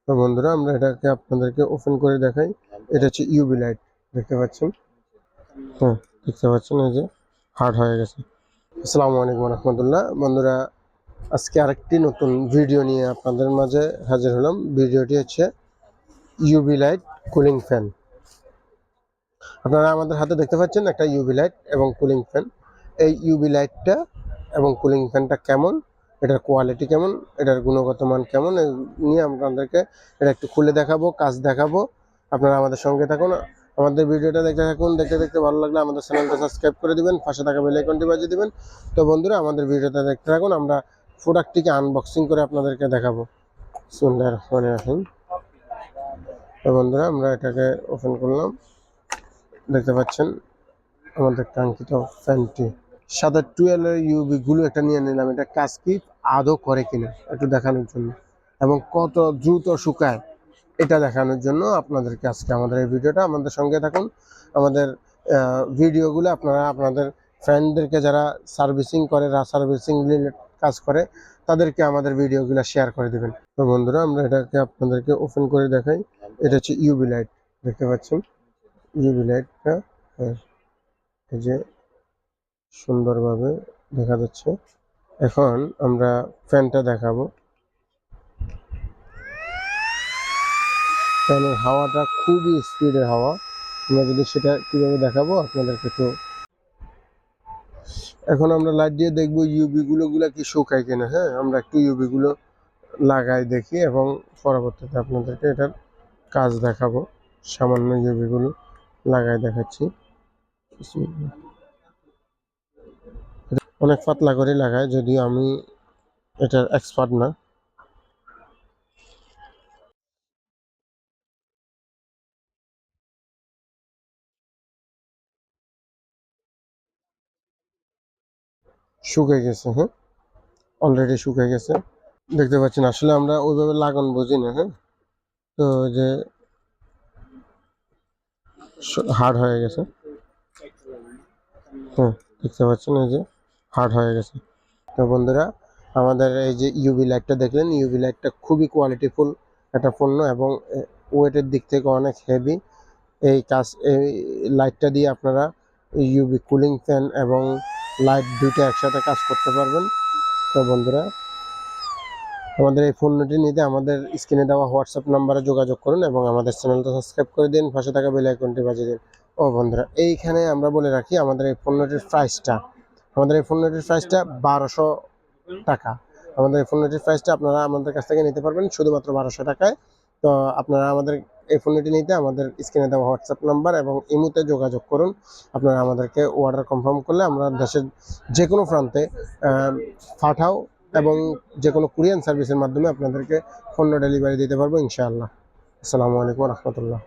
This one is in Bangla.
তো বন্ধুরা আমরা এটাকে আপনাদেরকে ওপেন করে দেখাই। এটা হচ্ছে ইউভি লাইট, দেখতে পাচ্ছেন। হ্যাঁ, দেখতে পাচ্ছেন এই যে হার্ড হয়ে গেছে। আসসালামু আলাইকুম রহমতুল্লাহ। বন্ধুরা, আজকে আরেকটি নতুন ভিডিও নিয়ে আপনাদের মাঝে হাজির হলাম। ভিডিওটি হচ্ছে ইউভি লাইট কুলিং ফ্যান। আপনারা আমাদের হাতে দেখতে পাচ্ছেন একটা ইউভি লাইট এবং কুলিং ফ্যান। এই ইউভি লাইটটা এবং কুলিং ফ্যানটা কেমন, এটার কোয়ালিটি কেমন, এটার গুণগত মান কেমন, এই নিয়ে আপনাদেরকে এটা একটু খুলে দেখাবো, কাজ দেখাবো। আপনারা আমাদের সঙ্গে থাকুন, আমাদের ভিডিওটা দেখতে থাকুন। দেখতে দেখতে ভালো লাগলে আমাদের চ্যানেলটা সাবস্ক্রাইব করে দিবেন, পাশে থাকা বেল আইকনটি বাজিয়ে দিবেন। তো বন্ধুরা, আমাদের ভিডিওটা দেখতে থাকুন। আমরা প্রোডাক্টটিকে আনবক্সিং করে আপনাদেরকে দেখাবো। বিসমিল্লাহির রহমানির রহিম। তো বন্ধুরা, আমরা এটাকে ওপেন করলাম। দেখতে পাচ্ছেন আমাদের কাঙ্ক্ষিত ফ্যানটি। সাদা 12 ইউভি গুলো একটা নিয়ে নিলাম। এটা কাজ কি আদৌ করে কিনা একটু দেখানোর জন্য, এবং কত দ্রুত শুকায় এটা দেখানোর জন্য আপনাদেরকে আজকে আমাদের এই ভিডিওটা। আমাদের সঙ্গে থাকুন। আমাদের ভিডিওগুলো আপনারা আপনাদের ফ্রেন্ডদেরকে যারা সার্ভিসিং করে, সার্ভিসিং রিলেটেড কাজ করে, তাদেরকে আমাদের ভিডিওগুলো শেয়ার করে দেবেন। তো বন্ধুরা, আমরা এটাকে আপনাদেরকে ওপেন করে দেখাই। এটা হচ্ছে ইউভি লাইট, দেখতে পাচ্ছেন ইউভি লাইটটা। এই যে সুন্দরভাবে দেখা যাচ্ছে। এখন আমরা ফ্যানটা দেখাবো। ফ্যানের হাওয়াটা খুবই স্পিডের হাওয়া। আমরা যদি সেটা কিভাবে দেখাবো আপনাদেরকে একটু। এখন আমরা লাইট দিয়ে দেখবো ইউভি গুলো কি শুকায় কিনা। হ্যাঁ, আমরা একটু ইউভি গুলো লাগাই দেখি এবং পরবর্তীতে আপনাদেরকে এটার কাজ দেখাবো। সামান্য ইউভি গুলো লাগাই দেখাচ্ছি। অনেক পাতলা করে লাগায়, যদিও আমি এটার এক্সপার্ট না। শুকিয়ে গেছে, হ্যাঁ, অলরেডি শুকিয়ে গেছে। দেখতে পাচ্ছেন, আসলে আমরা ওইভাবে লাগান বুঝি না। হ্যাঁ, তো যে হার্ড হয়ে গেছে। হ্যাঁ, দেখতে পাচ্ছেন এই যে হার্ড হয়ে গেছে। তো বন্ধুরা, আমাদের এই যে ইউভি লাইটটা দেখলেন, ইউভি লাইটটা খুবই কোয়ালিটিফুল একটা পণ্য এবং ওয়েটের দিক থেকে অনেক হেভি। এই লাইটটা দিয়ে আপনারা ইউভি কুলিং ফ্যান এবং লাইট দুইটা একসাথে কাজ করতে পারবেন। তো বন্ধুরা, আমাদের এই পণ্যটি নিতে আমাদের স্ক্রিনে দেওয়া হোয়াটসঅ্যাপ নাম্বারে যোগাযোগ করুন এবং আমাদের চ্যানেলটা সাবস্ক্রাইব করে দিন, পাশে থাকা বেল আইকনটি বাজিয়ে দিন। ও বন্ধুরা, এইখানে আমরা বলে রাখি আমাদের এই পণ্যটির প্রাইসটা। আমাদের এই পণ্যটির প্রাইসটা 1200 টাকা। আমাদের এই পণ্যটির প্রাইসটা আপনারা আমাদের কাছ থেকে নিতে পারবেন শুধুমাত্র 1200 টাকায়। তো আপনারা আমাদের এই পণ্যটি নিতে আমাদের স্ক্রিনে দেওয়া হোয়াটসঅ্যাপ নাম্বার এবং ইমোতে যোগাযোগ করুন। আপনারা আমাদেরকে অর্ডার কনফার্ম করলে আমরা দেশের যে কোনো প্রান্তে পাঠাও এবং যে কোনো কুরিয়ার সার্ভিসের মাধ্যমে আপনাদেরকে পণ্য ডেলিভারি দিতে পারবো ইনশাআল্লাহ। আসসালামু আলাইকুম রহমতুল্লাহ।